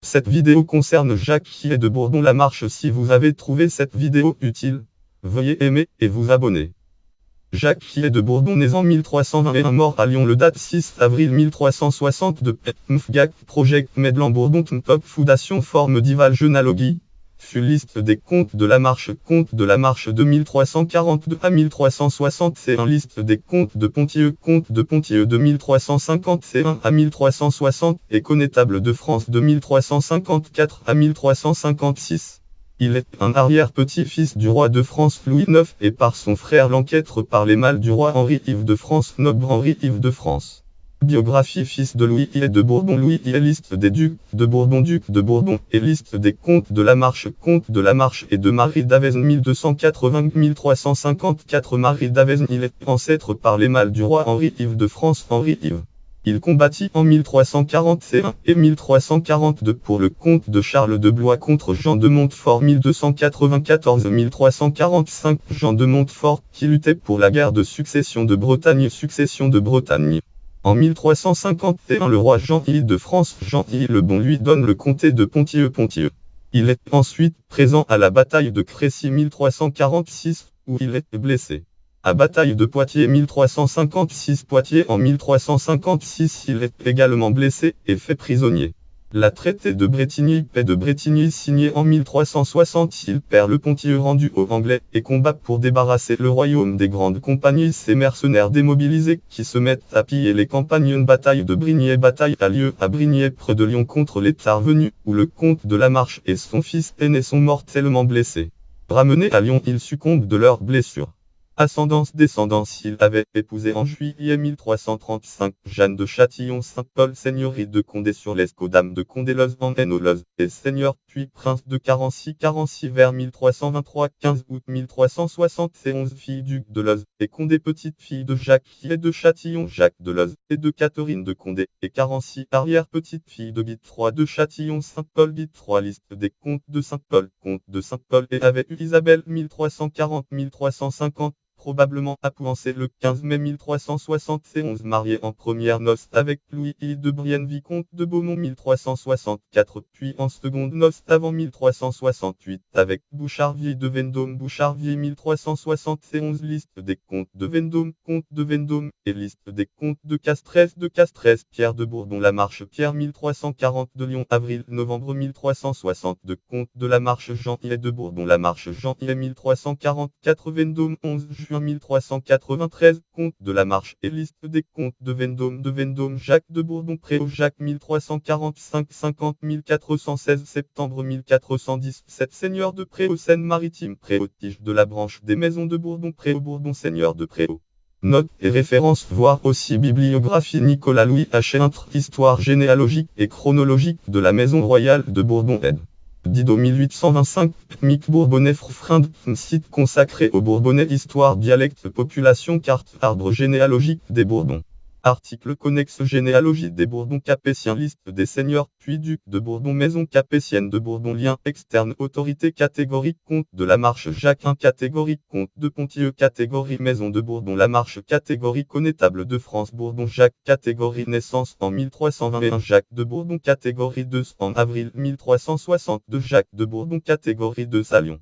Cette vidéo concerne Jacques qui est de Bourdon-la-Marche. Si vous avez trouvé cette vidéo utile, veuillez aimer et vous abonner. Jacques qui est de Bourdon, né en 1321, mort à Lyon le date 6 avril 1362. Mfgak Project Medlan Bourdon Top Fondation Forme d'Ival Genealogie. Fut liste des comtes de la Marche. Comte de la Marche de 1342 à 1361. Liste des comtes de Ponthieu. Comte de Ponthieu de 1351 à 1360 et connétable de France de 1354 à 1356. Il est un arrière-petit-fils du roi de France Louis IX et par son frère l'enquêtre par les mâles du roi Henri-Yves de France, noble Henri-Yves de France. Biographie. Fils de Louis I de Bourbon. Louis I. Liste des ducs de Bourbon, duc de Bourbon, et liste des comtes de la Marche, comte de la Marche et de Marie d'Aveznes 1280-1354. Marie d'Aveznes. Il est ancêtre par les mâles du roi Henri-Yves de France, Henri-Yves. Il combattit en 1341 et 1342 pour le comte de Charles de Blois contre Jean de Montfort. 1294-1345. Jean de Montfort, qui luttait pour la guerre de succession de Bretagne. En 1351, le roi Jean-I de France, Jean-I le Bon, lui donne le comté de Ponthieu. Il est ensuite présent à la bataille de Crécy 1346, où il est blessé. À bataille de Poitiers 1356. Poitiers en 1356, il est également blessé et fait prisonnier. La traité de Bretigny, paix de Bretigny signée en 1360, il perd le Ponthieu rendu aux Anglais et combat pour débarrasser le royaume des grandes compagnies. Ces mercenaires démobilisés qui se mettent à piller les campagnes. Une bataille de Brignais. Bataille a lieu à Brignais près de Lyon contre les Tarvenus, où le comte de la Marche et son fils aîné sont mortellement blessés. Ramenés à Lyon, ils succombent de leurs blessures. Ascendance-descendance. Il avait épousé en juillet 1335 Jeanne de Châtillon-Saint-Paul, seigneurie de Condé-sur-l'Escaut, dame de Condé-Leuze en Haine-aux-Leuze, et seigneur puis prince de Carency. Vers 1323, 15 août 1371, fille duc de Leuze, et Condé, petite-fille de Jacques qui est de Châtillon, Jacques de Leuze, et de Catherine de Condé, et Carency, arrière-petite-fille de Guitfroy de Châtillon-Saint-Paul. Guitfroy. Liste des comtes de Saint-Paul. Comte de Saint-Paul et avait eu Isabelle 1340-1350. Probablement appouancé le 15 mai 1371, marié en premières noces avec Louis-I de Brienne, vicomte de Beaumont 1364, puis en seconde noces avant 1368 avec Boucharvier de Vendôme. Boucharvier 1371. Liste des comtes de Vendôme, comte de Vendôme, et liste des comtes de Castres. Pierre de Bourdon-la-Marche. Pierre 1340 de Lyon. Avril-novembre 1362. Comte de la Marche. Jean-I de Bourdon-la-Marche. Jean-I 1344. Vendôme 11 juin 1393, comte de la Marche et liste des comtes de Vendôme. Jacques de Bourbon-Préaux. Jacques 1345-50 1416 septembre 1417, seigneur de Préaux, Seine-Maritime. Préaux, tige de la branche des maisons de Bourbon-Préaux. Bourbon, seigneur de Préaux. Notes et références, voir aussi bibliographie. Nicolas Louis Heintre, histoire généalogique et chronologique de la maison royale de Bourbon. Ed. Didot 1825, Mick Bourbonnais Frfrind, site consacré aux Bourbonnais, histoire, dialecte, population, carte, arbre généalogique des Bourbons. Article connexe, généalogie des Bourbons capétiens, liste des seigneurs, puis ducs de Bourbon, maison capétienne de Bourbon, lien externe, autorité catégorique, comte de la Marche, Jacques 1 catégorie, comte de Ponthieu catégorie, maison de Bourbon la Marche catégorie, connétable de France Bourbon Jacques catégorie, naissance en 1321 Jacques de Bourbon catégorie 2 en avril 1362 Jacques de Bourbon catégorie 2 à Lyon.